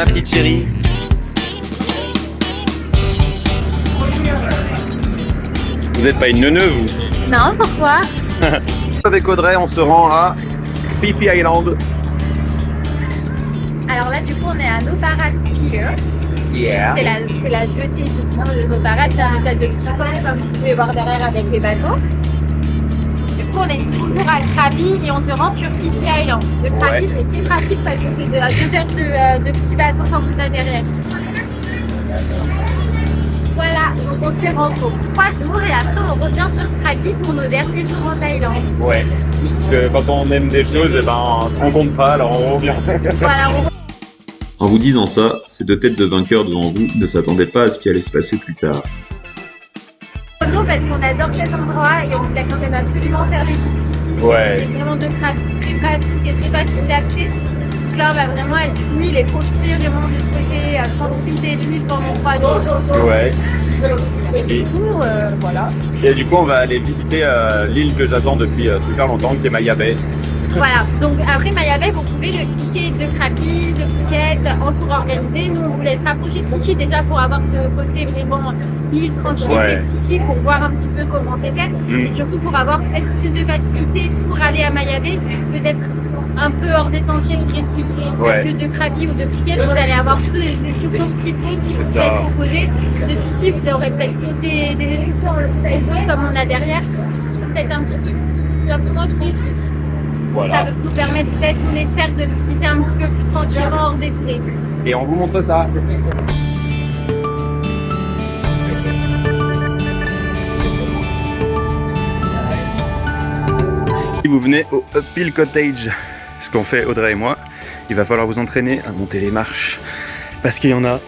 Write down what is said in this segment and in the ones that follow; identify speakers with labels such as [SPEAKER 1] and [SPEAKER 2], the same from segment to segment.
[SPEAKER 1] ma petite chérie. Vous n'êtes pas une neuneu, vous?
[SPEAKER 2] Non, pourquoi?
[SPEAKER 1] Avec Audrey, on se rend à Fifi Island.
[SPEAKER 2] Alors là, du coup, on est à Noparat Pier.
[SPEAKER 1] Yeah.
[SPEAKER 2] C'est la jetée de Noparat. C'est un espèce de petit pont, comme vous pouvez voir derrière avec les bateaux. Du coup, on est toujours à Krabi et on se rend sur Fifi Island. Le Krabi, c'est très pratique parce que c'est à 2 heures de petits bateaux quand vous êtes derrière. Voilà, donc on s'y rend pour 3 jours et après on revient sur Krabi pour nos derniers jours en Thaïlande.
[SPEAKER 1] Ouais. Parce que quand on aime des choses, eh ben, on se rend compte pas, alors on revient.
[SPEAKER 2] Voilà,
[SPEAKER 3] En vous disant ça, ces deux têtes de vainqueurs devant vous ne s'attendaient pas à ce qui allait se passer plus tard.
[SPEAKER 2] on parce qu'on adore cet endroit et on voulait quand même absolument faire des petites.
[SPEAKER 1] Ouais.
[SPEAKER 2] C'est vraiment de très pratique et très facile d'accès. Donc là, on va vraiment être unis et profiter vraiment de ce côté tranquillité de l'île pendant 3 jours.
[SPEAKER 1] Ouais. Et,
[SPEAKER 2] Voilà.
[SPEAKER 1] et du coup, on va aller visiter l'île que j'attends depuis super longtemps, qui est Maya Bay.
[SPEAKER 2] Voilà, donc après Maya Bay, vous pouvez le cliquer de Krabi, de Phuket, en tour organisé. Nous, on vous laisse rapprocher de Fifi déjà pour avoir ce côté vraiment île, tranquillité de Fifi, pour voir un petit peu comment c'était. Et surtout pour avoir peut-être plus de facilité pour aller à Maya Bay, peut-être un peu hors des sentiers touristiques. Parce que de Krabi ou de Phuket, vous allez avoir plutôt des excursions typées qui vous seront proposées. De Fifi, vous aurez peut-être plus des excursions comme on a derrière, qui sont peut-être un peu moins touristiques.
[SPEAKER 1] Voilà.
[SPEAKER 2] Ça va nous permettre peut-être, on espère, de le visiter un petit peu plus tranquillement hors des touristes.
[SPEAKER 1] Et on vous montre ça. Si vous venez au Uphill Cottage, ce qu'on fait Audrey et moi, il va falloir vous entraîner à monter les marches. Parce qu'il y en a.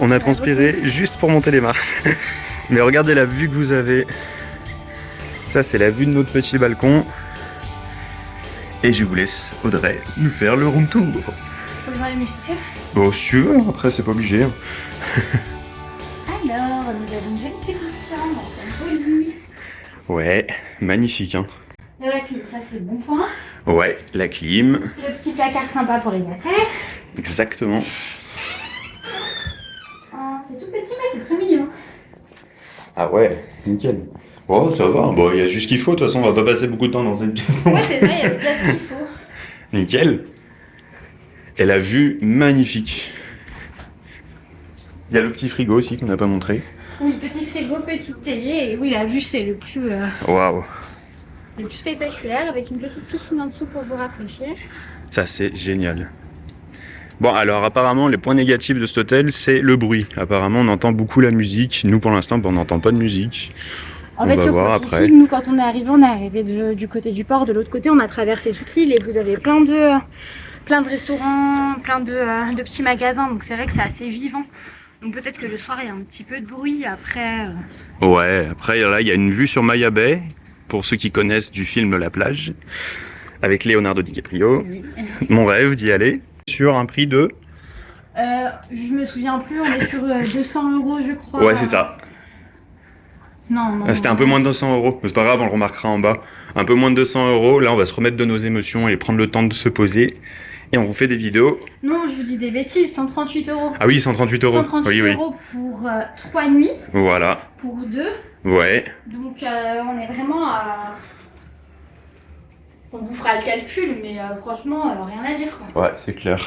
[SPEAKER 1] On a transpiré juste pour monter les marches. Mais regardez la vue que vous avez. Ça, c'est la vue de notre petit balcon. Et je vous laisse, Audrey, nous faire le room tour.
[SPEAKER 2] Faut que je les musiciens.
[SPEAKER 1] Bon, si tu veux, après c'est pas obligé.
[SPEAKER 2] Alors, nous avons une jolie petite chambre, c'est joli.
[SPEAKER 1] Ouais, magnifique, hein.
[SPEAKER 2] Et la clim, ça c'est le bon point.
[SPEAKER 1] Ouais, la clim.
[SPEAKER 2] Le petit placard sympa pour les affaires.
[SPEAKER 1] Exactement.
[SPEAKER 2] C'est tout petit, mais c'est très mignon.
[SPEAKER 1] Ah ouais, nickel. Oh, ça va, bon, il y a juste ce qu'il faut, de toute façon, on va pas passer beaucoup de temps dans cette pièce.
[SPEAKER 2] Ouais, c'est ça, il y a bien ce qu'il faut.
[SPEAKER 1] Nickel. Et la vue, magnifique. Il y a le petit frigo aussi qu'on n'a pas montré.
[SPEAKER 2] Oui, petit frigo, petite télé. Et oui, la vue, c'est le plus
[SPEAKER 1] Waouh.
[SPEAKER 2] spectaculaire, avec une petite piscine en dessous pour vous rafraîchir.
[SPEAKER 1] Ça, c'est génial. Bon, alors apparemment, les points négatifs de cet hôtel, c'est le bruit. Apparemment, on entend beaucoup la musique. Nous, pour l'instant, on n'entend pas de musique.
[SPEAKER 2] En fait, sur Pacifique, nous, quand on est arrivé du côté du port. De l'autre côté, on a traversé toute l'île et vous avez plein de restaurants, plein de petits magasins. Donc, c'est vrai que c'est assez vivant. Donc, peut-être que le soir, il y a un petit peu de bruit. Après...
[SPEAKER 1] Ouais, après, là, il y a une vue sur Maya Bay, pour ceux qui connaissent du film La Plage, avec Leonardo DiCaprio.
[SPEAKER 2] Oui.
[SPEAKER 1] Mon rêve d'y aller. Sur un prix de...
[SPEAKER 2] je me souviens plus, on est sur 200 €, je crois.
[SPEAKER 1] Ouais, c'est ça.
[SPEAKER 2] Non.
[SPEAKER 1] C'était un peu moins de 200 €, mais c'est pas grave, on le remarquera en bas. Un peu moins de 200 €, là on va se remettre de nos émotions et prendre le temps de se poser. Et on vous fait des vidéos.
[SPEAKER 2] Non, je vous dis des bêtises, 138 €.
[SPEAKER 1] Ah oui, 138 €.
[SPEAKER 2] 138
[SPEAKER 1] oui.
[SPEAKER 2] € pour 3 nuits,
[SPEAKER 1] Voilà,
[SPEAKER 2] pour 2.
[SPEAKER 1] ouais.
[SPEAKER 2] Donc on est vraiment à... On vous fera le calcul, mais franchement, rien à dire, quoi.
[SPEAKER 1] Ouais, c'est clair.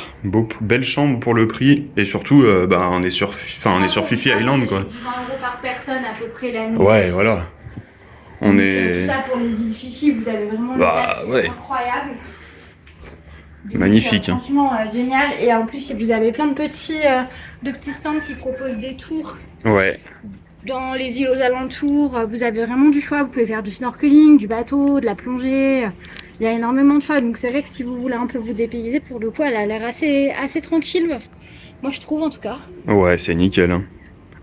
[SPEAKER 1] Belle chambre pour le prix, et surtout, on est sur Fifi Island, quoi.
[SPEAKER 2] 20 € par personne à peu près la nuit.
[SPEAKER 1] Ouais, voilà. On est...
[SPEAKER 2] Tout ça pour les îles Fifi, vous avez vraiment incroyable. Donc,
[SPEAKER 1] magnifique. Hein.
[SPEAKER 2] Franchement, génial. Et en plus, vous avez plein de petits stands qui proposent des tours.
[SPEAKER 1] Ouais.
[SPEAKER 2] Dans les îles aux alentours, vous avez vraiment du choix. Vous pouvez faire du snorkeling, du bateau, de la plongée. Il y a énormément de choix. Donc c'est vrai que si vous voulez un peu vous dépayser, pour le coup, elle a l'air assez tranquille. Moi, je trouve en tout cas.
[SPEAKER 1] Ouais, c'est nickel. Hein.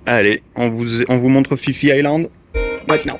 [SPEAKER 1] Allez, on vous montre Fifi Island maintenant.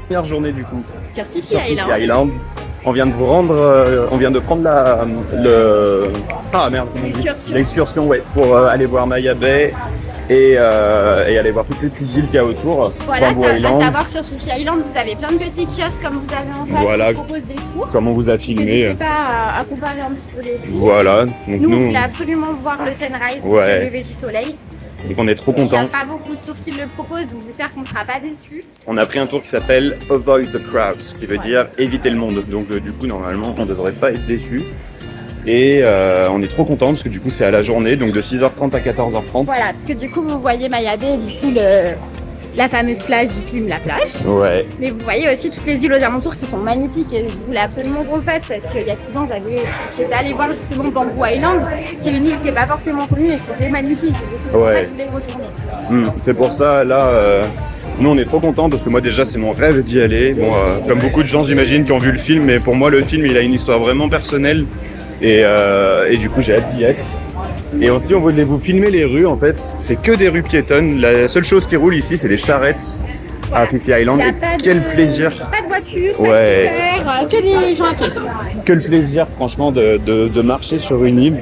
[SPEAKER 1] Première journée du coup.
[SPEAKER 2] Sur Fishy
[SPEAKER 1] Sur Fishy
[SPEAKER 2] Island.
[SPEAKER 1] Island. On vient de vous rendre, on vient de prendre l'excursion, ouais, pour aller voir Maya Bay et aller voir toutes les petites îles qu'il y a autour.
[SPEAKER 2] Voilà,
[SPEAKER 1] Bamboo
[SPEAKER 2] à
[SPEAKER 1] Island,
[SPEAKER 2] savoir sur Fishy Island, vous avez plein de petits kiosques comme vous avez en face
[SPEAKER 1] Voilà.
[SPEAKER 2] qui proposent des tours.
[SPEAKER 1] comme on vous a filmé.
[SPEAKER 2] N'hésitez pas à comparer un petit peu les prix.
[SPEAKER 1] Voilà, donc
[SPEAKER 2] Nous, on
[SPEAKER 1] nous,
[SPEAKER 2] voulait absolument voir le sunrise,
[SPEAKER 1] Ouais.
[SPEAKER 2] le lever du soleil.
[SPEAKER 1] donc on est trop
[SPEAKER 2] Il n'y a
[SPEAKER 1] contents.
[SPEAKER 2] pas beaucoup de tours qui le proposent, donc j'espère qu'on ne sera pas déçus.
[SPEAKER 1] On a pris un tour qui s'appelle Avoid the Crowds, ce qui veut
[SPEAKER 2] Ouais.
[SPEAKER 1] dire éviter le monde. Donc du coup, normalement, on ne devrait pas être déçus. Et on est trop contents parce que du coup, c'est à la journée, donc de 6h30 à 14h30.
[SPEAKER 2] Voilà, parce que du coup, vous voyez Maya Bay, du coup, la fameuse plage du film La Plage.
[SPEAKER 1] Ouais,
[SPEAKER 2] Mais vous voyez aussi toutes les îles aux alentours qui sont magnifiques et je voulais absolument qu'on le fasse parce qu'il y a 6 ans, j'étais allée voir justement Bamboo Island, qui est une île qui n'est pas forcément connue et qui est magnifique. Et du coup, c'est pour ça que je voulais y retourner.
[SPEAKER 1] C'est pour ça, là, nous on est trop contents parce que moi déjà c'est mon rêve d'y aller. Bon, comme beaucoup de gens j'imagine qui ont vu le film, mais pour moi le film il a une histoire vraiment personnelle et du coup j'ai hâte d'y être. Et aussi on voulait vous filmer les rues en fait, c'est que des rues piétonnes. La seule chose qui roule ici c'est des charrettes à Fishy Island.
[SPEAKER 2] Il y a
[SPEAKER 1] Et
[SPEAKER 2] pas
[SPEAKER 1] quel
[SPEAKER 2] de-
[SPEAKER 1] plaisir,
[SPEAKER 2] Pas de voiture,
[SPEAKER 1] Ouais.
[SPEAKER 2] pas de scooter, que des gens à pied.
[SPEAKER 1] que le plaisir franchement de marcher sur une île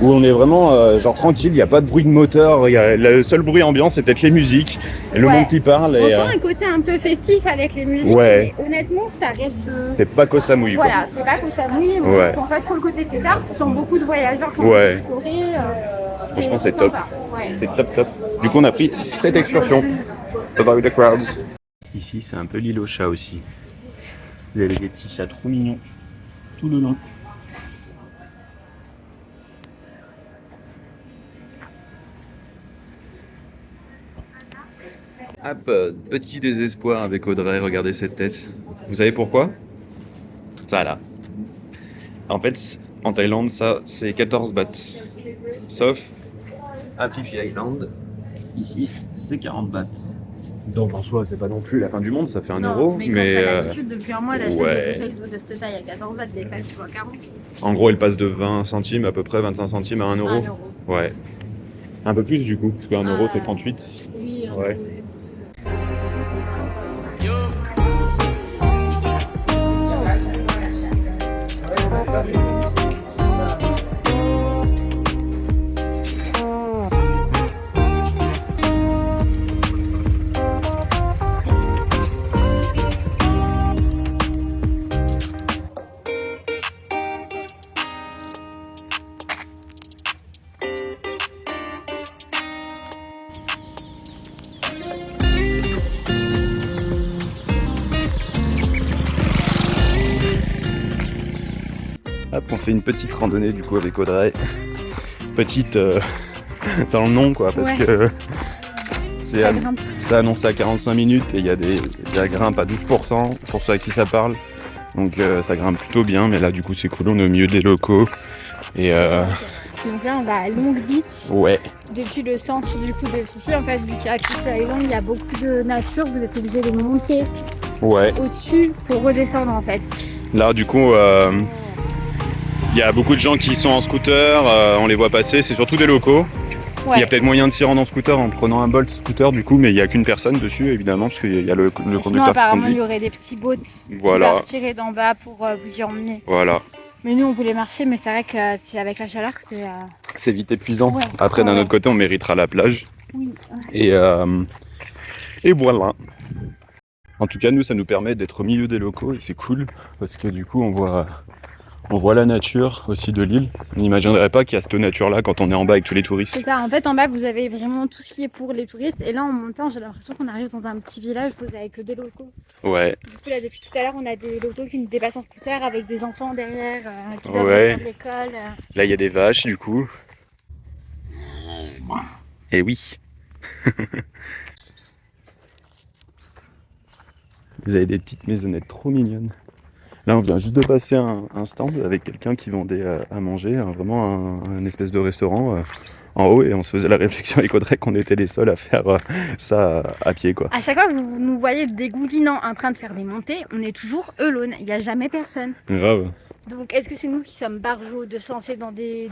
[SPEAKER 1] où on est vraiment genre tranquille, il n'y a pas de bruit de moteur, le seul bruit ambiant c'est peut-être les musiques et le
[SPEAKER 2] Ouais.
[SPEAKER 1] monde qui parle.
[SPEAKER 2] On
[SPEAKER 1] Et,
[SPEAKER 2] sent un côté un peu festif avec les musiques.
[SPEAKER 1] Ouais.
[SPEAKER 2] Mais honnêtement, ça reste.
[SPEAKER 1] c'est pas que ça mouille quoi.
[SPEAKER 2] Voilà, c'est pas que ça mouille, mais
[SPEAKER 1] Ouais.
[SPEAKER 2] on sent pas trop le côté fêtard. Tu sens beaucoup de voyageurs qui ont
[SPEAKER 1] Ouais.
[SPEAKER 2] exploré.
[SPEAKER 1] Franchement, c'est top.
[SPEAKER 2] sympa. Ouais.
[SPEAKER 1] C'est top top. Du coup on a pris cette excursion. About the crowds. Ici c'est un peu l'île aux chats aussi. Vous avez des petits chats trop mignons tout le long. Hop, petit désespoir avec Audrey, regardez cette tête. Vous savez pourquoi? Ça là. En fait, en Thaïlande, ça c'est 14 bahts. Sauf à Phi Phi Island, ici c'est 40 bahts. Donc en soi, c'est pas non plus la fin du monde, ça fait 1
[SPEAKER 2] Non,
[SPEAKER 1] euro.
[SPEAKER 2] mais quand
[SPEAKER 1] Mais
[SPEAKER 2] t'as l'habitude depuis un mois d'acheter
[SPEAKER 1] ouais.
[SPEAKER 2] des bouteilles d'eau de cette taille à 14 bahts, des packs, tu vois, 40.
[SPEAKER 1] en gros, elle passe de 20 centimes à peu près, 25 centimes à 1 euro.
[SPEAKER 2] 1 euro.
[SPEAKER 1] Ouais. Un peu plus du coup, parce qu'un euro
[SPEAKER 2] Ah.
[SPEAKER 1] c'est 38.
[SPEAKER 2] Oui,
[SPEAKER 1] Ouais. Hop, on fait une petite randonnée du coup avec Audrey. Petite dans le nom quoi, parce
[SPEAKER 2] Ouais.
[SPEAKER 1] que c'est
[SPEAKER 2] Ça grimpe.
[SPEAKER 1] annoncé à 45 minutes et il y a de la grimpe à 12% pour ceux à qui ça parle. Donc ça grimpe plutôt bien, mais là du coup c'est cool, on est au milieu des locaux. Et
[SPEAKER 2] Donc là, on va à Long Beach.
[SPEAKER 1] ouais,
[SPEAKER 2] Depuis le centre du coup de Fishy, en fait, vu qu'à Fishy Island, il y a beaucoup de nature, vous êtes obligé de monter
[SPEAKER 1] ouais.
[SPEAKER 2] au-dessus pour redescendre en fait.
[SPEAKER 1] Là du coup il y a beaucoup de gens qui sont en scooter, on les voit passer, c'est surtout des locaux. Il y a peut-être moyen de s'y rendre en scooter en prenant un Bolt scooter du coup, mais il n'y a qu'une personne dessus évidemment, parce qu'il y a le
[SPEAKER 2] Sinon,
[SPEAKER 1] conducteur qui
[SPEAKER 2] apparemment, il
[SPEAKER 1] conduit.
[SPEAKER 2] y aurait des petits boats qui
[SPEAKER 1] Voilà,
[SPEAKER 2] partiraient d'en bas pour vous y emmener.
[SPEAKER 1] voilà.
[SPEAKER 2] Mais nous, on voulait marcher, mais c'est vrai que c'est avec la chaleur, c'est.
[SPEAKER 1] C'est vite épuisant.
[SPEAKER 2] Ouais.
[SPEAKER 1] Après, d'un
[SPEAKER 2] Ouais.
[SPEAKER 1] autre côté, on méritera la plage.
[SPEAKER 2] Oui.
[SPEAKER 1] Et voilà. En tout cas, nous, ça nous permet d'être au milieu des locaux et c'est cool parce que du coup, on voit la nature aussi de l'île. On n'imaginerait pas qu'il y a cette nature-là quand on est en bas avec tous les
[SPEAKER 2] C'est
[SPEAKER 1] touristes.
[SPEAKER 2] ça, en fait en bas vous avez vraiment tout ce qui est pour les touristes et là en montant j'ai l'impression qu'on arrive dans un petit village, vous avez que des locaux.
[SPEAKER 1] Ouais,
[SPEAKER 2] Du coup là depuis tout à l'heure on a des locaux qui nous dépassent en scooter avec des enfants derrière qui doivent
[SPEAKER 1] Ouais.
[SPEAKER 2] reprendre l'école.
[SPEAKER 1] là, il y a des vaches du coup. Et oui. Vous avez des petites maisonnettes trop mignonnes. Là, on vient juste de passer un stand avec quelqu'un qui vendait à manger, vraiment un espèce de restaurant en haut, et on se faisait la réflexion avec Audrey qu'on était les seuls à faire ça à pied, quoi.
[SPEAKER 2] À chaque fois que vous nous voyez dégoulinant en train de faire des montées, on est toujours alone, il n'y a jamais personne.
[SPEAKER 1] Grave.
[SPEAKER 2] Donc est-ce que c'est nous qui sommes barjots de se lancer dans des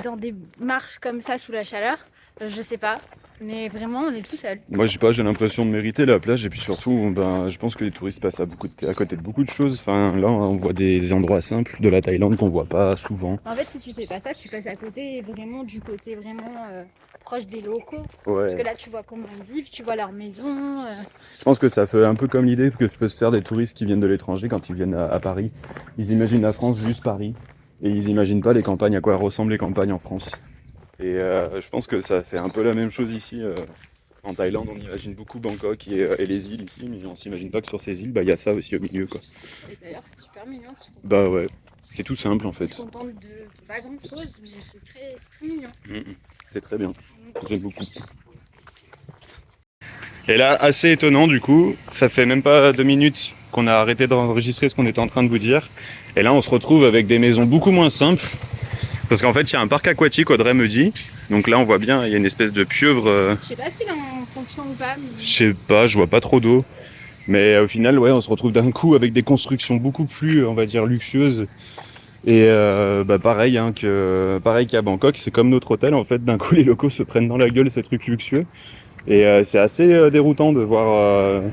[SPEAKER 2] marches comme ça sous la chaleur? Je sais pas, mais vraiment on est tout seul.
[SPEAKER 1] Moi, je sais pas, j'ai l'impression de mériter la plage et puis surtout, ben, je pense que les touristes passent à côté de beaucoup de choses. Enfin, là, on voit des endroits simples de la Thaïlande qu'on voit pas souvent.
[SPEAKER 2] En fait, si tu fais pas ça, tu passes à côté vraiment du côté vraiment proche des locaux.
[SPEAKER 1] Ouais.
[SPEAKER 2] Parce que là, tu vois comment ils vivent, tu vois leur maison.
[SPEAKER 1] Je pense que ça fait un peu comme l'idée que peut se faire des touristes qui viennent de l'étranger quand ils viennent à Paris. Ils imaginent la France juste Paris et ils imaginent pas les campagnes, à quoi ressemblent les campagnes en France. Et je pense que ça fait un peu la même chose ici. En Thaïlande, on imagine beaucoup Bangkok et les îles ici, mais on s'imagine pas que sur ces îles, bah, y a ça aussi au milieu, quoi.
[SPEAKER 2] Et d'ailleurs, c'est super mignon.
[SPEAKER 1] Bah ouais, c'est tout simple en
[SPEAKER 2] Ils
[SPEAKER 1] fait.
[SPEAKER 2] se contentent de pas grand chose, mais c'est très mignon.
[SPEAKER 1] C'est très bien, j'aime beaucoup. Et là, assez étonnant du coup, ça fait même pas 2 minutes qu'on a arrêté d'enregistrer ce qu'on était en train de vous dire. Et là, on se retrouve avec des maisons beaucoup moins simples. Parce qu'en fait, il y a un parc aquatique, Audrey me dit. Donc là, on voit bien, il y a une espèce de pieuvre.
[SPEAKER 2] Je sais pas s'il est en fonction ou pas. Mais...
[SPEAKER 1] Je sais pas, je vois pas trop d'eau. Mais au final, ouais, on se retrouve d'un coup avec des constructions beaucoup plus, on va dire, luxueuses. Et bah pareil, hein, pareil qu'à Bangkok, c'est comme notre hôtel, en fait, d'un coup, les locaux se prennent dans la gueule ces trucs luxueux. Et c'est assez déroutant de voir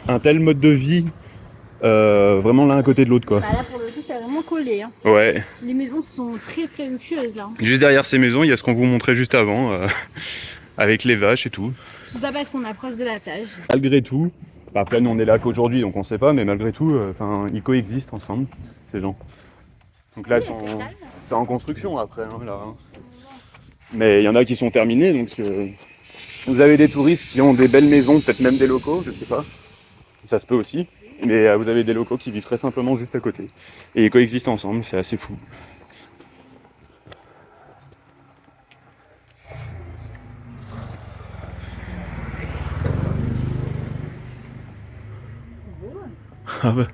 [SPEAKER 1] un tel mode de vie vraiment l'un à côté de l'autre, quoi.
[SPEAKER 2] Bah là, pour le coup, c'est vraiment collé. Hein.
[SPEAKER 1] Ouais.
[SPEAKER 2] Les maisons sont très luxueuses là.
[SPEAKER 1] Juste derrière ces maisons, il y a ce qu'on vous montrait juste avant, avec les vaches et tout.
[SPEAKER 2] Tout ça parce qu'on approche de la plage.
[SPEAKER 1] Malgré tout, bah après nous on est là qu'aujourd'hui donc on sait pas, mais malgré tout, ils coexistent ensemble, ces gens. Donc là,
[SPEAKER 2] Oui,
[SPEAKER 1] c'est en construction après, hein, là. Mais il y en a qui sont terminés, donc vous avez des touristes qui ont des belles maisons, peut-être même des locaux, je sais pas. Ça se peut aussi. Mais vous avez des locaux qui vivent très simplement juste à côté. Et ils coexistent ensemble, c'est assez fou. Ah bah.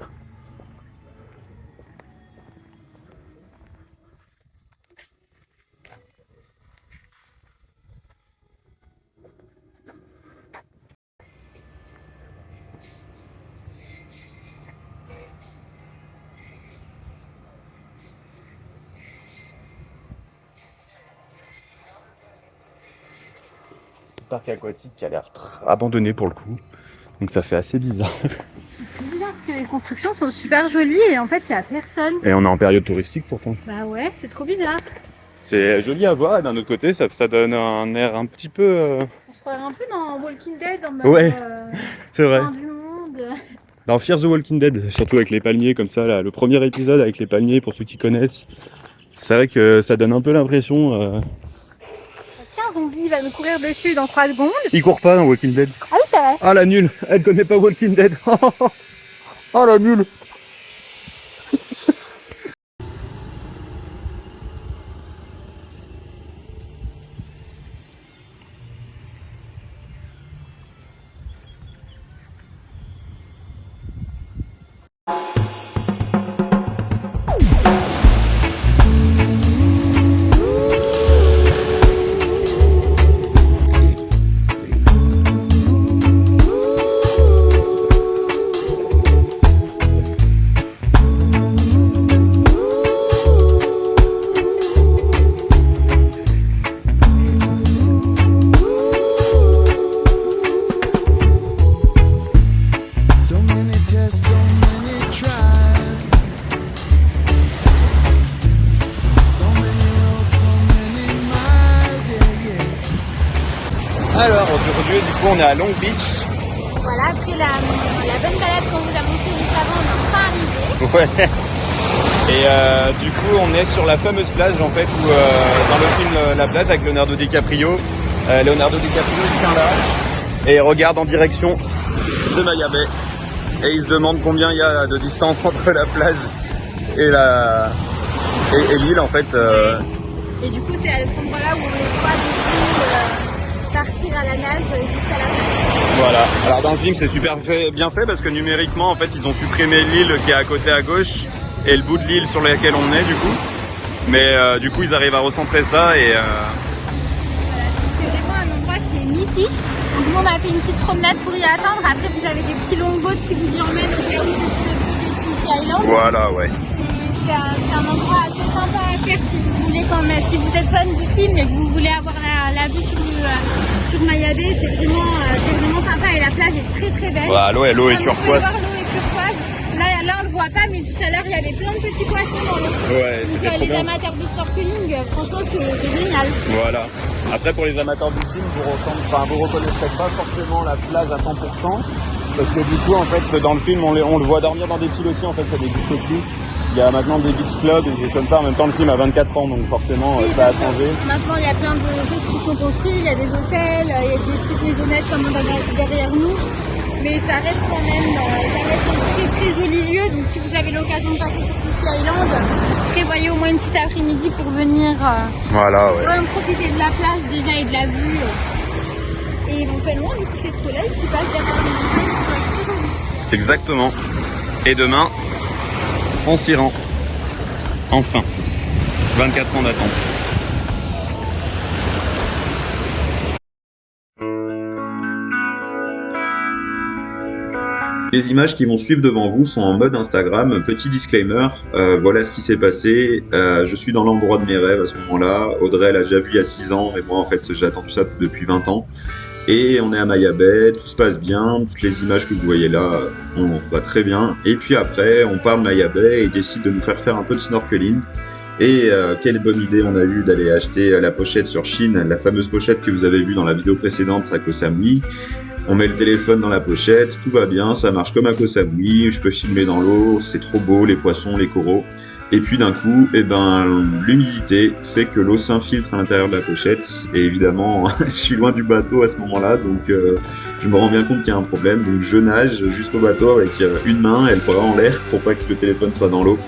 [SPEAKER 1] Parc aquatique qui a l'air abandonné pour le coup, donc ça fait assez bizarre.
[SPEAKER 2] C'est bizarre parce que les constructions sont super jolies et en fait il n'y a personne.
[SPEAKER 1] Et on est en période touristique pourtant.
[SPEAKER 2] Bah ouais, c'est trop bizarre.
[SPEAKER 1] C'est joli à voir et d'un autre côté ça donne un air un petit peu...
[SPEAKER 2] On se croirait un peu dans Walking Dead en mode
[SPEAKER 1] Ouais, c'est vrai.
[SPEAKER 2] fin du monde.
[SPEAKER 1] Dans Fear the Walking Dead, surtout avec les palmiers comme ça, là, le premier épisode avec les palmiers pour ceux qui connaissent. C'est vrai que ça donne un peu l'impression...
[SPEAKER 2] Tiens, un zombie va nous courir dessus dans 3 secondes.
[SPEAKER 1] Il court pas dans Walking Dead.
[SPEAKER 2] Ah oui, c'est vrai.
[SPEAKER 1] Ah la nulle, elle connaît pas Walking Dead. Oh la nulle. Alors aujourd'hui du coup on est à Long Beach.
[SPEAKER 2] Voilà, après la bonne balade qu'on vous a montrée juste avant, on est enfin arrivé.
[SPEAKER 1] Ouais. Et du coup on est sur la fameuse plage en fait où dans le film La plage avec Leonardo DiCaprio. Leonardo DiCaprio il tient là et il regarde en direction de Maya Bay. Et il se demande combien il y a de distance entre la plage et l'île en fait.
[SPEAKER 2] Et du coup c'est à cet endroit-là où on les voit partir à la nage jusqu'à la plage.
[SPEAKER 1] Voilà, alors dans le film c'est super bien fait parce que numériquement en fait ils ont supprimé l'île qui est à côté à gauche et le bout de l'île sur laquelle on est du coup. Mais du coup ils arrivent à recentrer ça et...
[SPEAKER 2] Voilà, c'est vraiment un endroit qui est mythique. Donc nous on a fait une petite promenade pour y atteindre. Après vous avez des petits longboats qui vous y emmènent au cas où c'est de Island.
[SPEAKER 1] Voilà, ouais.
[SPEAKER 2] c'est un endroit assez sympa à faire si vous voulez si vous êtes fan du film et que vous voulez avoir la vue sur Mayabé, c'est vraiment sympa et la plage est très belle.
[SPEAKER 1] Voilà, l'eau est turquoise.
[SPEAKER 2] L'eau est turquoise. Là on le voit pas, mais tout à l'heure il y avait plein de petits poissons dans l'eau.
[SPEAKER 1] Ouais, c'était trop
[SPEAKER 2] les
[SPEAKER 1] bien.
[SPEAKER 2] amateurs de snorkeling, franchement c'est génial.
[SPEAKER 1] Voilà. Après pour les amateurs du film, vous reconnaîtrez pas forcément la plage à 100%. Parce que du coup en fait dans le film on le voit dormir dans des pilotis, en fait ça n'existe plus. Il y a maintenant des beach clubs et des comme ça. En même temps le film a 24 ans donc forcément ça a changé.
[SPEAKER 2] Maintenant il y a plein de choses qui sont construites, il y a des hôtels, il y a des petites maisonnettes comme on a derrière nous. Mais ça reste quand même un très joli lieu. Donc si vous avez l'occasion de passer sur Coffee Island, prévoyez au moins une petite après-midi pour venir
[SPEAKER 1] Voilà, ouais.
[SPEAKER 2] vraiment profiter de la plage déjà et de la vue. Et éventuellement du coucher de soleil qui passe derrière les montagnes, qui va être très joli.
[SPEAKER 1] Exactement. Et demain, on s'y rend. Enfin. 24 ans d'attente.
[SPEAKER 3] Les images qui vont suivre devant vous sont en mode Instagram. Petit disclaimer, voilà ce qui s'est passé. Je suis dans l'endroit de mes rêves à ce moment-là. Audrey elle a déjà vu il y a 6 ans, et moi en fait j'attends tout ça depuis 20 ans. Et on est à Maya Bay, tout se passe bien, toutes les images que vous voyez là, on va très bien. Et puis après, on part de Maya Bay et décide de nous faire un peu de snorkeling. Et quelle bonne idée on a eu d'aller acheter la pochette sur Shein, la fameuse pochette que vous avez vue dans la vidéo précédente à Koh Samui. On met le téléphone dans la pochette, tout va bien, ça marche comme à Koh Samui, je peux filmer dans l'eau, c'est trop beau, les poissons, les coraux. Et puis d'un coup, l'humidité fait que l'eau s'infiltre à l'intérieur de la pochette. Et évidemment, je suis loin du bateau à ce moment-là, donc je me rends bien compte qu'il y a un problème. Donc je nage jusqu'au bateau avec une main et le bras en l'air pour pas que le téléphone soit dans l'eau.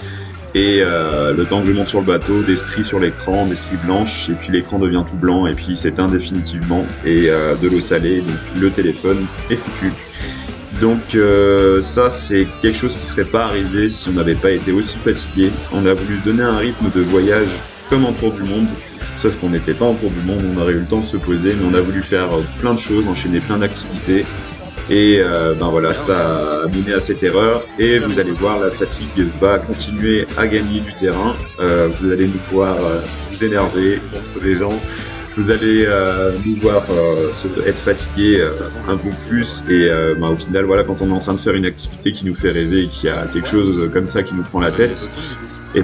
[SPEAKER 3] Et le temps que je monte sur le bateau, des stries sur l'écran, des stries blanches, et puis l'écran devient tout blanc, et puis il s'éteint définitivement, et de l'eau salée, donc le téléphone est foutu. Donc ça c'est quelque chose qui serait pas arrivé si on n'avait pas été aussi fatigué. On a voulu se donner un rythme de voyage comme en tour du monde, sauf qu'on n'était pas en tour du monde, on aurait eu le temps de se poser, mais on a voulu faire plein de choses, enchaîner plein d'activités. Et voilà, ça a mené à cette erreur et vous allez voir, la fatigue va continuer à gagner du terrain. Vous allez nous voir vous énerver contre des gens, vous allez nous voir être fatigués un peu plus et au final, voilà, quand on est en train de faire une activité qui nous fait rêver et qu'il y a quelque chose comme ça qui nous prend la tête, et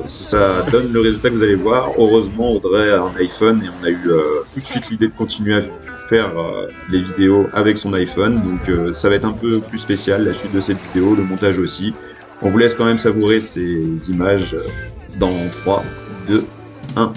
[SPEAKER 3] ça donne le résultat que vous allez voir. Heureusement, Audrey a un iPhone et on a eu tout de suite l'idée de continuer à faire les vidéos avec son iPhone. Donc ça va être un peu plus spécial, la suite de cette vidéo, le montage aussi. On vous laisse quand même savourer ces images dans 3, 2, 1.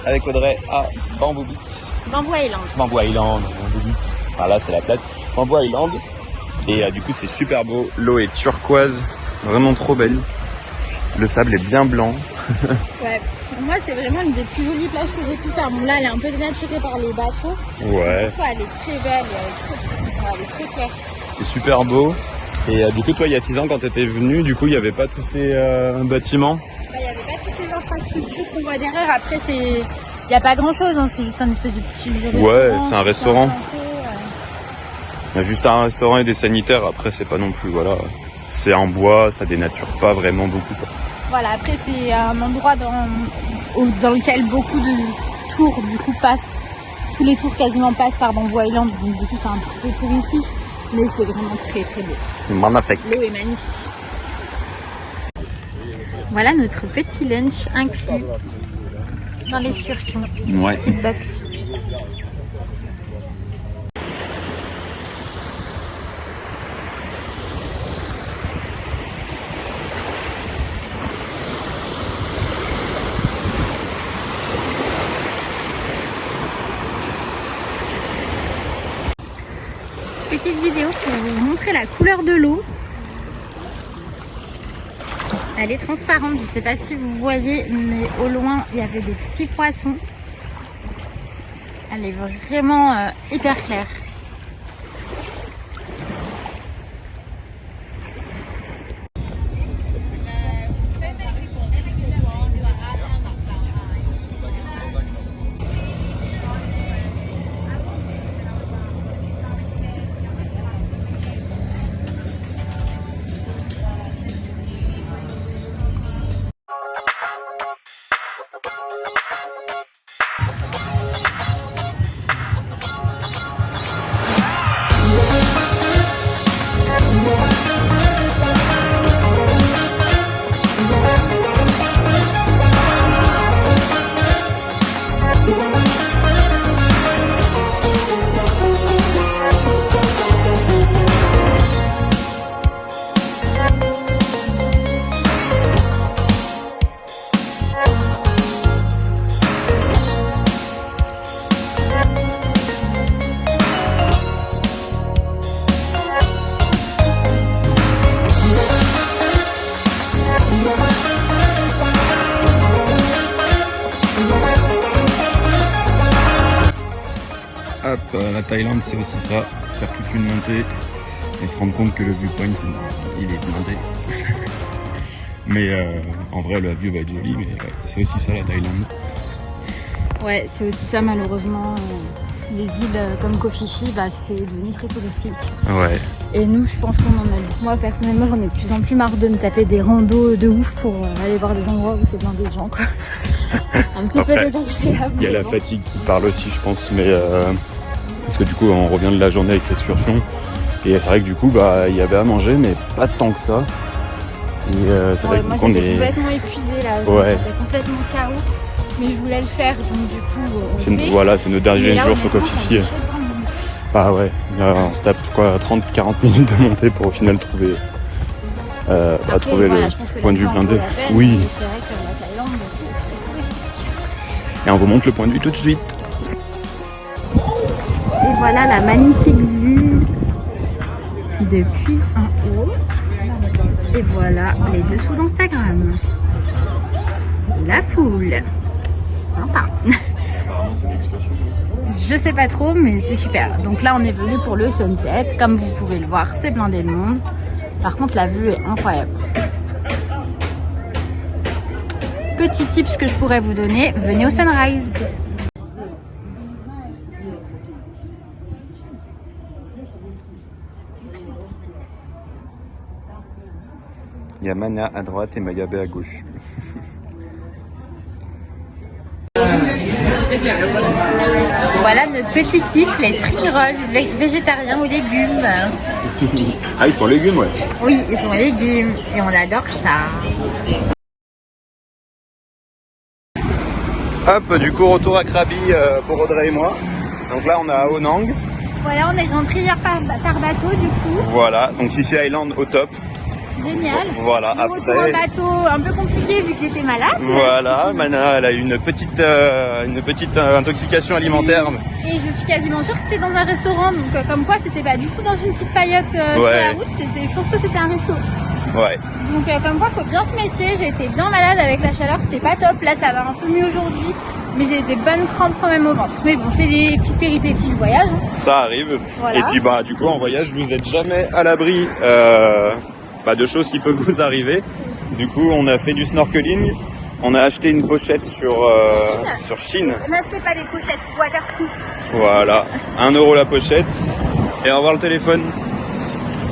[SPEAKER 3] Avec Audrey à Bamboo Beach.
[SPEAKER 2] Bamboo Island.
[SPEAKER 1] Bamboo Island, Bamboo Beach. Ah là c'est la plage. Bamboo Island. Et du coup c'est super beau. L'eau est turquoise, vraiment trop belle. Le sable est bien blanc.
[SPEAKER 2] Ouais, pour moi c'est vraiment une des plus jolies plages que j'ai pu faire. Bon là elle est un peu dénaturée par les bateaux.
[SPEAKER 1] Ouais.
[SPEAKER 2] Elle est très belle, elle est très claire.
[SPEAKER 1] C'est super beau. Et du coup toi il y a 6 ans quand tu étais venu, du coup il n'y avait pas tous ces bâtiments.
[SPEAKER 2] Il n'y avait pas toutes ces infrastructures qu'on voit derrière. Après il n'y a pas grand chose, hein. C'est juste un espèce de petit restaurant.
[SPEAKER 1] Ouais, c'est un restaurant. Il y a juste un restaurant et des sanitaires, après c'est pas non plus, voilà. C'est en bois, ça dénature pas vraiment beaucoup, quoi.
[SPEAKER 2] Voilà, après c'est un endroit dans lequel beaucoup de tours du coup passent, tous les tours quasiment passent par Bamboo Island, donc du coup c'est un petit peu touristique, mais c'est vraiment très très beau.
[SPEAKER 1] Magnifique.
[SPEAKER 2] L'eau est magnifique. Voilà notre petit lunch inclus dans l'excursion.
[SPEAKER 1] Ouais.
[SPEAKER 2] Petite box. Petite vidéo pour vous montrer la couleur de l'eau. Elle est transparente, je ne sais pas si vous voyez, mais au loin il y avait des petits poissons. Elle est vraiment hyper claire.
[SPEAKER 1] Hop, la Thaïlande c'est aussi ça, faire toute une montée et se rendre compte que le viewpoint il est blindé. Mais en vrai la vue va être jolie, mais ouais, c'est aussi ça la Thaïlande.
[SPEAKER 2] Ouais, c'est aussi ça malheureusement. Les îles comme Koh Phi Phi, bah, c'est devenu très touristique.
[SPEAKER 1] Ouais.
[SPEAKER 2] Et nous, je pense qu'on en a. Moi personnellement, j'en ai de plus en plus marre de me taper des randos de ouf pour aller voir des endroits où c'est blindé de gens, quoi. Un petit peu désagréable.
[SPEAKER 1] Il y a la fatigue qui parle aussi, je pense, mais parce que du coup on revient de la journée avec l'excursion et c'est vrai que du coup bah il y avait à manger mais pas tant que ça. Et c'est vrai
[SPEAKER 2] moi
[SPEAKER 1] qu'on
[SPEAKER 2] j'étais
[SPEAKER 1] est
[SPEAKER 2] complètement épuisée là,
[SPEAKER 1] ouais.
[SPEAKER 2] j'étais complètement KO, mais je voulais le faire donc du coup on le fait.
[SPEAKER 1] Voilà, c'est notre dernier
[SPEAKER 2] là,
[SPEAKER 1] jour sur Koh Phi Phi. Bah ouais, on se tape quoi 30-40 minutes de montée pour au final trouver
[SPEAKER 2] Après,
[SPEAKER 1] trouver
[SPEAKER 2] voilà,
[SPEAKER 1] le point de vue blindé.
[SPEAKER 2] Peine,
[SPEAKER 1] oui.
[SPEAKER 2] C'est vrai que la Thaïlande c'est très touristique.
[SPEAKER 1] Et on vous montre le point de vue tout de suite.
[SPEAKER 2] Et voilà la magnifique vue depuis en haut. Et voilà les dessous d'Instagram. La foule. Sympa.
[SPEAKER 1] Apparemment c'est une excursion.
[SPEAKER 2] Je sais pas trop, mais c'est super. Donc là, on est venu pour le sunset. Comme vous pouvez le voir, c'est blindé de monde. Par contre, la vue est incroyable. Petit tips que je pourrais vous donner, venez au sunrise.
[SPEAKER 1] Il y a Mania à droite et Mayabé à gauche.
[SPEAKER 2] Voilà notre petit kiff, les spring rolls végétariens aux légumes.
[SPEAKER 1] Ah, ils sont légumes, ouais.
[SPEAKER 2] Oui, ils sont légumes et on adore ça.
[SPEAKER 1] Hop, du coup, retour à Krabi pour Audrey et moi. Donc là, on est à Onang.
[SPEAKER 2] Voilà, on est rentré hier par bateau du coup.
[SPEAKER 1] Voilà, donc Phi Phi Island au top.
[SPEAKER 2] Génial.
[SPEAKER 1] Voilà,
[SPEAKER 2] Le retour en bateau un peu compliqué vu que j'étais malade.
[SPEAKER 1] Voilà, Mana, elle a eu une petite intoxication alimentaire.
[SPEAKER 2] Et je suis quasiment sûre que c'était dans un restaurant, donc comme quoi c'était pas du tout dans une petite paillote sur la route, je pense que c'était un resto.
[SPEAKER 1] Ouais.
[SPEAKER 2] Donc comme quoi faut bien se méfier, j'ai été bien malade avec la chaleur, c'était pas top, là ça va un peu mieux aujourd'hui, mais j'ai des bonnes crampes quand même au ventre. Mais bon, c'est des petites péripéties du voyage.
[SPEAKER 1] Ça arrive.
[SPEAKER 2] Voilà.
[SPEAKER 1] Et puis bah du coup en voyage vous êtes jamais à l'abri de choses qui peuvent vous arriver. Du coup on a fait du snorkeling, on a acheté une pochette sur Chine.
[SPEAKER 2] N'achetez pas des pochettes waterproof.
[SPEAKER 1] Voilà, 1 € la pochette. Et on va voir le téléphone.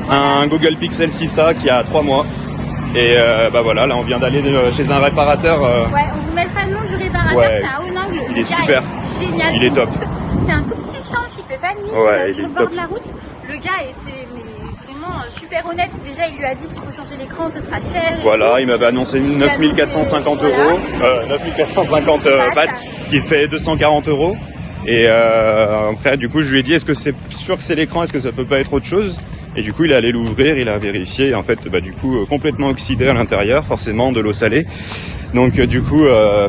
[SPEAKER 1] Un Google Pixel 6a qui a 3 mois. Et bah voilà, là on vient d'aller chez un réparateur.
[SPEAKER 2] Ouais, on vous vous mettrai le nom du réparateur,
[SPEAKER 1] Ouais.
[SPEAKER 2] c'est à Onangle.
[SPEAKER 1] Il est super.
[SPEAKER 2] Génial.
[SPEAKER 1] Il est top.
[SPEAKER 2] C'est un tout petit stand qui fait pas de nuit
[SPEAKER 1] Ouais, il
[SPEAKER 2] sur
[SPEAKER 1] est
[SPEAKER 2] le bord
[SPEAKER 1] top.
[SPEAKER 2] de la route. Le gars était vraiment super honnête. Déjà, il lui a dit qu'il faut changer l'écran, ce sera cher. et
[SPEAKER 1] Voilà,
[SPEAKER 2] tout.
[SPEAKER 1] il m'avait annoncé 9450
[SPEAKER 2] Voilà.
[SPEAKER 1] euros, 9450 bahts, ce qui fait 240 euros. Et après, du coup, je lui ai dit, est-ce que c'est sûr que c'est l'écran, est-ce que ça peut pas être autre chose? Et du coup, il est allé l'ouvrir, il a vérifié, et en fait, bah, du coup, complètement oxydé à l'intérieur, forcément, de l'eau salée. Donc, du coup,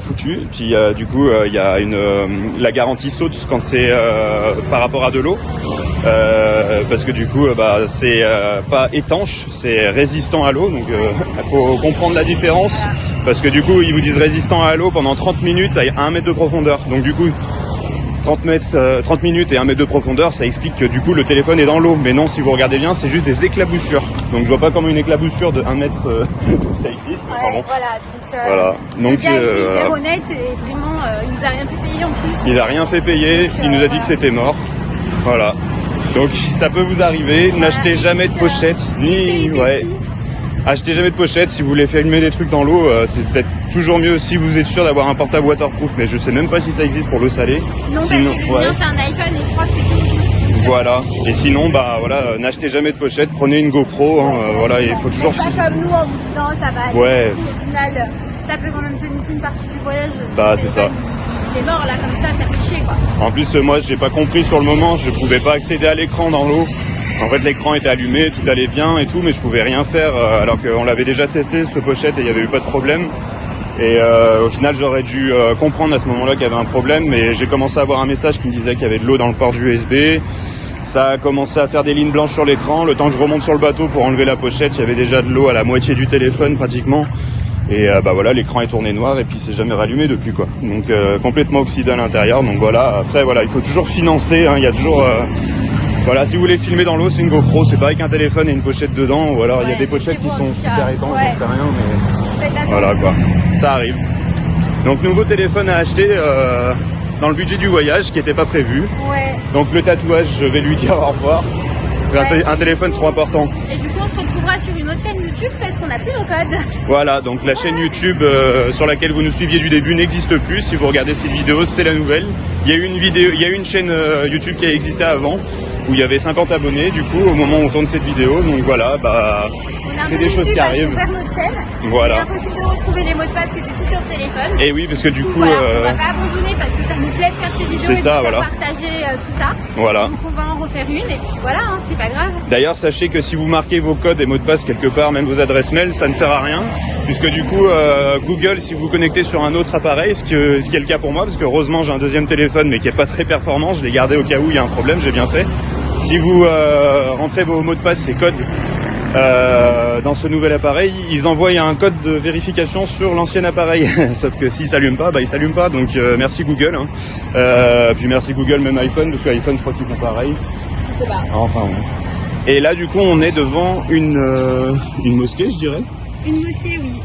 [SPEAKER 1] foutu. Puis, du coup, il y a la garantie saute quand c'est par rapport à de l'eau. Parce que du coup, bah, c'est pas étanche, c'est résistant à l'eau. Donc, il faut comprendre la différence. Parce que du coup, ils vous disent résistant à l'eau pendant 30 minutes à 1 mètre de profondeur. Donc, du coup, 30 minutes et 1 mètre de profondeur, ça explique que du coup le téléphone est dans l'eau. Mais non, si vous regardez bien, c'est juste des éclaboussures. Donc je vois pas comment une éclaboussure de 1 mètre ça existe.
[SPEAKER 2] Ouais,
[SPEAKER 1] Enfin bon.
[SPEAKER 2] voilà.
[SPEAKER 1] Donc
[SPEAKER 2] le gars était hyper honnête et vraiment, il nous a rien fait payer en plus.
[SPEAKER 1] il a rien fait payer, il nous a dit que c'était mort. Voilà. Donc ça peut vous arriver, n'achetez jamais de pochette, ni achetez jamais de pochette si vous voulez filmer des trucs dans l'eau, c'est peut-être toujours mieux si vous êtes sûr d'avoir un portable waterproof, mais je sais même pas si ça existe pour l'eau salée.
[SPEAKER 2] Non,
[SPEAKER 1] Sinon,
[SPEAKER 2] parce que le mien, c'est un iPhone et je crois que c'est
[SPEAKER 1] voilà. Et sinon, bah voilà, n'achetez jamais de pochette, prenez une GoPro, hein, voilà, il faut toujours.
[SPEAKER 2] pas comme nous en vous disant ça va aller.
[SPEAKER 1] Ouais.
[SPEAKER 2] Au final, ça peut quand même tenir une partie du voyage.
[SPEAKER 1] Bah c'est ça.
[SPEAKER 2] Il est mort là comme ça fait chier quoi.
[SPEAKER 1] En plus, moi, j'ai pas compris sur le moment, je pouvais pas accéder à l'écran dans l'eau. En fait, l'écran était allumé, tout allait bien et tout, mais je pouvais rien faire, alors qu'on l'avait déjà testé, ce pochette, et il y avait eu pas de problème. Et au final, j'aurais dû comprendre à ce moment-là qu'il y avait un problème, mais j'ai commencé à avoir un message qui me disait qu'il y avait de l'eau dans le port USB. Ça a commencé à faire des lignes blanches sur l'écran. Le temps que je remonte sur le bateau pour enlever la pochette, il y avait déjà de l'eau à la moitié du téléphone pratiquement. Et bah voilà, l'écran est tourné noir et puis c'est jamais rallumé depuis quoi. Donc complètement oxydé à l'intérieur. Donc voilà, après voilà, il faut toujours financer, hein, il y a toujours voilà, si vous voulez filmer dans l'eau, c'est une GoPro, c'est pas avec un téléphone et une pochette dedans, ou alors il y a des pochettes qui sont super étanches, j'en sais rien, mais voilà quoi, ça arrive. Donc nouveau téléphone à acheter dans le budget du voyage qui était pas prévu.
[SPEAKER 2] Ouais.
[SPEAKER 1] Donc le tatouage, je vais lui dire au revoir. Un téléphone trop important.
[SPEAKER 2] Et du coup, on se retrouvera sur une autre chaîne YouTube parce qu'on n'a plus nos codes.
[SPEAKER 1] Voilà, donc la chaîne YouTube sur laquelle vous nous suiviez du début n'existe plus. Si vous regardez cette vidéo, c'est la nouvelle. Il y a eu une chaîne YouTube qui a existé avant où il y avait 50 abonnés du coup au moment où on tourne cette vidéo. Donc voilà, bah c'est des choses qui arrivent.
[SPEAKER 2] On perd notre chaîne.
[SPEAKER 1] Voilà.
[SPEAKER 2] C'est impossible de retrouver les mots de passe qui étaient tous sur le téléphone.
[SPEAKER 1] Et oui, parce que du coup,
[SPEAKER 2] voilà, on va pas abandonner parce que ça nous plaît de faire ces vidéos
[SPEAKER 1] c'est
[SPEAKER 2] et
[SPEAKER 1] ça,
[SPEAKER 2] de
[SPEAKER 1] voilà.
[SPEAKER 2] partager tout ça.
[SPEAKER 1] Voilà.
[SPEAKER 2] Donc on va en refaire une et puis voilà, hein, c'est pas grave.
[SPEAKER 1] D'ailleurs, sachez que si vous marquez vos codes et mots de passe quelque part, même vos adresses mail, ça ne sert à rien. Puisque du coup, Google, si vous vous connectez sur un autre appareil, ce qui est le cas pour moi, parce que heureusement j'ai un deuxième téléphone mais qui est pas très performant, je l'ai gardé au cas où il y a un problème, j'ai bien fait. Si vous rentrez vos mots de passe et codes dans ce nouvel appareil, ils envoient un code de vérification sur l'ancien appareil. Sauf que s'il s'allume pas, bah il s'allume pas. Donc merci Google. Hein. Puis merci Google, même iPhone, parce qu'iPhone je crois qu'ils font pareil.
[SPEAKER 2] Je sais pas.
[SPEAKER 1] Enfin ouais. Et là du coup on est devant une mosquée, je dirais.
[SPEAKER 2] Une mosquée, oui.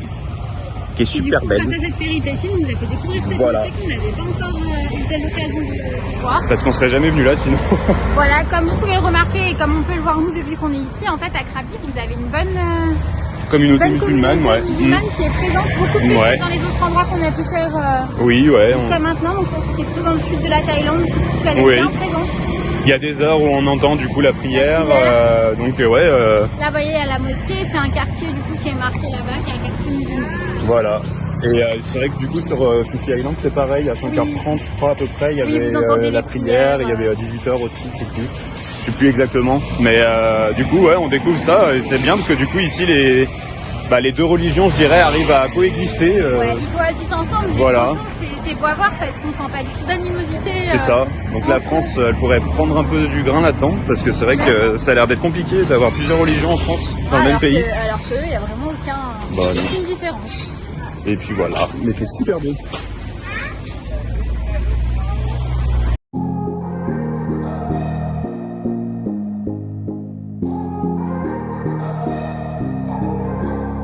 [SPEAKER 1] Qui est super
[SPEAKER 2] du coup,
[SPEAKER 1] belle.
[SPEAKER 2] Grâce à cette péripétie, on nous a fait découvrir cette
[SPEAKER 1] Voilà.
[SPEAKER 2] mosquée qu'on n'avait pas encore eu l'occasion de voir.
[SPEAKER 1] Parce qu'on serait jamais venu là sinon.
[SPEAKER 2] Voilà, comme vous pouvez le remarquer et comme on peut le voir nous depuis qu'on est ici, en fait à Krabi, vous avez une bonne
[SPEAKER 1] Communauté musulmane,
[SPEAKER 2] communauté
[SPEAKER 1] ouais.
[SPEAKER 2] musulmane qui est présente beaucoup plus
[SPEAKER 1] Ouais.
[SPEAKER 2] que dans les autres endroits qu'on a pu faire
[SPEAKER 1] Oui, ouais.
[SPEAKER 2] jusqu'à maintenant. Donc je pense que c'est plutôt dans le sud de la Thaïlande qu'elle est
[SPEAKER 1] Oui.
[SPEAKER 2] bien présente.
[SPEAKER 1] Il y a des heures où on entend du coup la prière. Donc ouais.
[SPEAKER 2] Là, vous voyez, à la mosquée, c'est un quartier du coup qui est marqué là-bas, qui est un quartier musulman.
[SPEAKER 1] Voilà. Et c'est vrai que du coup sur Phi Island c'est pareil, à 5h30 je crois à peu près, il y
[SPEAKER 2] Oui,
[SPEAKER 1] avait
[SPEAKER 2] vous entendez
[SPEAKER 1] la
[SPEAKER 2] les
[SPEAKER 1] prière,
[SPEAKER 2] prières,
[SPEAKER 1] il y avait 18h aussi, je sais plus exactement. Mais du coup ouais on découvre ça et c'est bien parce que du coup ici les deux religions je dirais arrivent à coexister.
[SPEAKER 2] Ouais, ils cohabitent ensemble. mais
[SPEAKER 1] voilà.
[SPEAKER 2] franchement, c'est beau à voir parce qu'on sent pas du tout d'animosité.
[SPEAKER 1] C'est ça. Donc la France elle pourrait prendre un peu du grain là-dedans parce que c'est vrai que ça a l'air d'être compliqué d'avoir plusieurs religions en France dans le même pays.
[SPEAKER 2] Alors qu'eux, il n'y a vraiment aucune différence.
[SPEAKER 1] Et puis voilà, mais c'est super beau.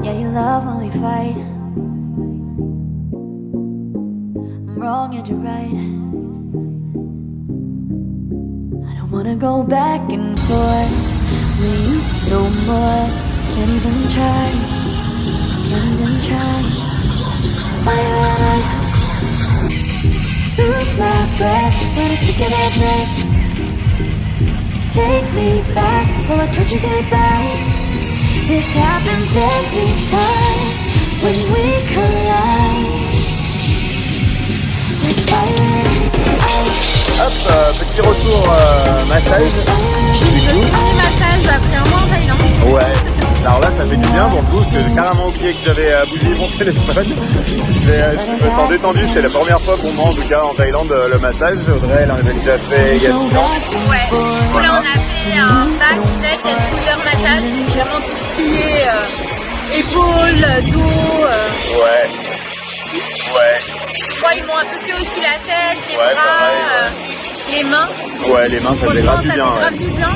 [SPEAKER 4] Yeah, you love when we fight. I'm wrong and you're right. I don't wanna go back and forth with you no more. Can't even try. Can't even try. fire and ice. Lose my breath when I think of that night. Take me back while I touch you goodbye. This happens every time when we collide. With fire and ice.
[SPEAKER 1] Hop, petit retour massage.
[SPEAKER 2] Le petit massage après un mois en Thaïlande.
[SPEAKER 1] Ouais, alors là ça fait du bien pour le coup, parce que j'ai carrément oublié que j'avais bougé mon téléphone. Je me sens détendu, c'était la première fois pour moi en tout cas en Thaïlande le massage. Audrey elle en avait déjà fait il y a 6 ans.
[SPEAKER 2] Ouais. Là on a fait un back, neck et shoulder massage. Vraiment tout ce qui est épaules, dos.
[SPEAKER 1] Ouais.
[SPEAKER 2] Moi ils m'ont un peu fait aussi la tête, les
[SPEAKER 1] Ouais,
[SPEAKER 2] bras,
[SPEAKER 1] pareil,
[SPEAKER 2] les mains.
[SPEAKER 1] Ouais, les mains ça fait grave du bien.
[SPEAKER 2] Ça fait grave du bien.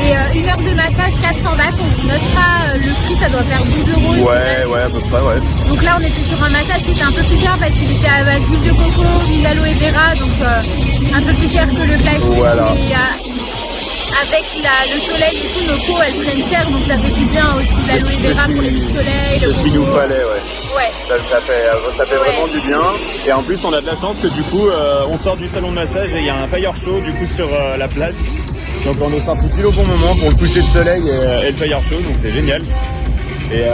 [SPEAKER 2] Et 1 heure de massage, 400 bahts, on vous notera le prix, ça doit faire 12 €.
[SPEAKER 1] Ouais, à peu près, ouais.
[SPEAKER 2] Donc là on était sur un massage qui était un peu plus cher parce qu'il était à base d'huile de coco, huile d'aloe vera, donc un peu plus cher que le classique.
[SPEAKER 1] Voilà.
[SPEAKER 2] Mais avec le soleil et tout, nos peaux elles prennent cher, donc ça fait du bien aussi l'aloe vera pour les soleils.
[SPEAKER 1] C'est ce qu'il nous fallait, ouais.
[SPEAKER 2] Ouais.
[SPEAKER 1] Ça fait vraiment du bien. Et en plus, on a de la chance que du coup, on sort du salon de massage et il y a un fire show du coup sur la plage. Donc on est sorti pile au bon moment pour le coucher de soleil et le fire show, donc c'est génial. Et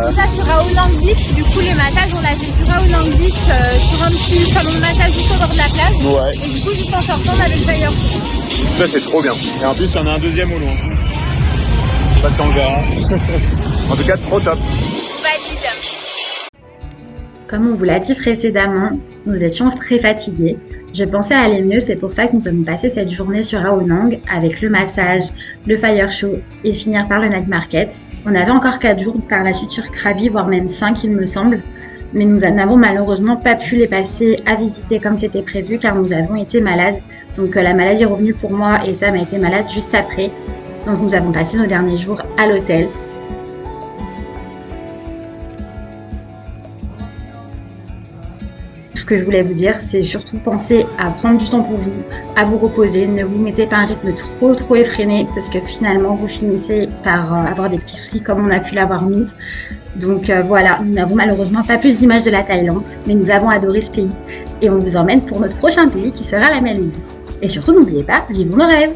[SPEAKER 2] Tout ça sur Ao Nang Beach, du coup les massages on l'a fait sur Ao Nang Beach, sur un petit salon de massage juste au bord de la plage.
[SPEAKER 1] Ouais.
[SPEAKER 2] Et du coup juste en sortant on avait le fire show.
[SPEAKER 1] Ça c'est trop bien. Et en plus, il y en a un deuxième au loin. Pas de temps verra. En tout cas, trop top.
[SPEAKER 2] Valide.
[SPEAKER 5] Comme on vous l'a dit précédemment, nous étions très fatigués. Je pensais aller mieux, c'est pour ça que nous avons passé cette journée sur Ao Nang avec le massage, le fire show et finir par le night market. On avait encore 4 jours par la suite sur Krabi, voire même 5 il me semble. Mais nous n'avons malheureusement pas pu les passer à visiter comme c'était prévu car nous avons été malades. Donc la maladie est revenue pour moi et Sam a été malade juste après. Donc nous avons passé nos derniers jours à l'hôtel. Ce que je voulais vous dire, c'est surtout penser à prendre du temps pour vous, à vous reposer. Ne vous mettez pas un rythme trop effréné parce que finalement vous finissez par avoir des petits soucis comme on a pu l'avoir nous. Donc voilà, nous n'avons malheureusement pas plus d'images de la Thaïlande, mais nous avons adoré ce pays et on vous emmène pour notre prochain pays qui sera la Malaisie. Et surtout n'oubliez pas, vivons nos rêves!